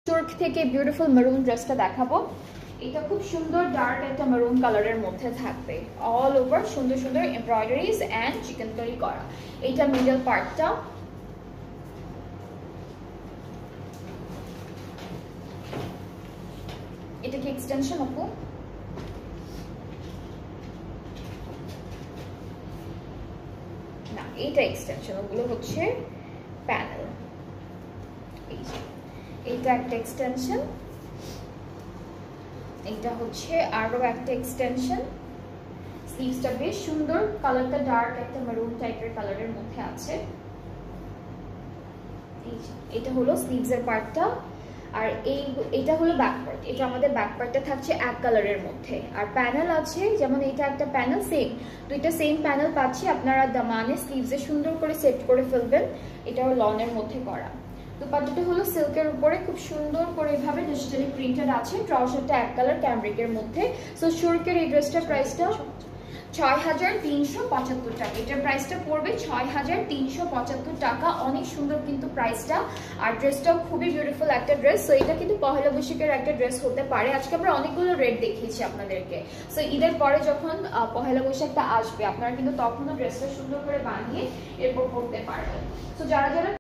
Turk থেকে beautiful maroon ড্রেসটা দেখাবো। এটা খুব সুন্দর ডার্ক একটা মেরুন কালারের মধ্যে থাকবে, অল ওভার সুন্দর সুন্দর এমব্রয়ডারিজ এন্ড চিকেনকারি করা। এটা মিডল পার্টটা, এটা কি এক্সটেনশন আপু? না, এটা এক্সটেনশন, ওগুলো হচ্ছে প্যানেল। এটা একটা এক্সটেনশন, এটা হচ্ছে আরো একটা এক্সটেনশন। স্লিভসটা বেশ সুন্দর, কালারটা ডার্ক একটা মেরুন টাইপের কালারের মধ্যে আছে। এটা হলো স্লিভসের পার্টটা, আর এটা হলো ব্যাক পার্ট। এটা আমাদের ব্যাক পার্টটা থাকছে এক কালারের মধ্যে, আর প্যানেল আছে, যেমন এটা একটা প্যানেল, সেম দুইটা সেম প্যানেল পাচ্ছি। আপনারা দামানে স্লিভসে সুন্দর করে সেট করে ফেলবেন। এটাও লনের মধ্যে করা। দুপাট্টাটা হলো সিল্কের উপরে খুব সুন্দর করে এভাবে ডিজিটালি প্রিন্টেড আছে। ট্রাউজারটা এক কালার ক্যামব্রিকের মধ্যে। সো শুরকের এই ড্রেসটার প্রাইসটা ৬,৩৭৫ টাকা। এটার প্রাইসটা পড়বে ৬,৩৭৫ টাকা। অনেক সুন্দর কিন্তু প্রাইসটা, আর ড্রেসটাও খুবই বিউটিফুল একটা ড্রেস। সো এটা কিন্তু পহেলা বৈশাখের একটা ড্রেস হতে পারে। আজকে আমরা অনেকগুলো রেট দেখিয়েছি আপনাদেরকে। সো ঈদের পরে যখন পহেলা বৈশাখটা আসবে, আপনারা কিন্তু তখনও ড্রেসটা সুন্দর করে বানিয়ে এরপর পরতে পারবেন। সো যারা যারা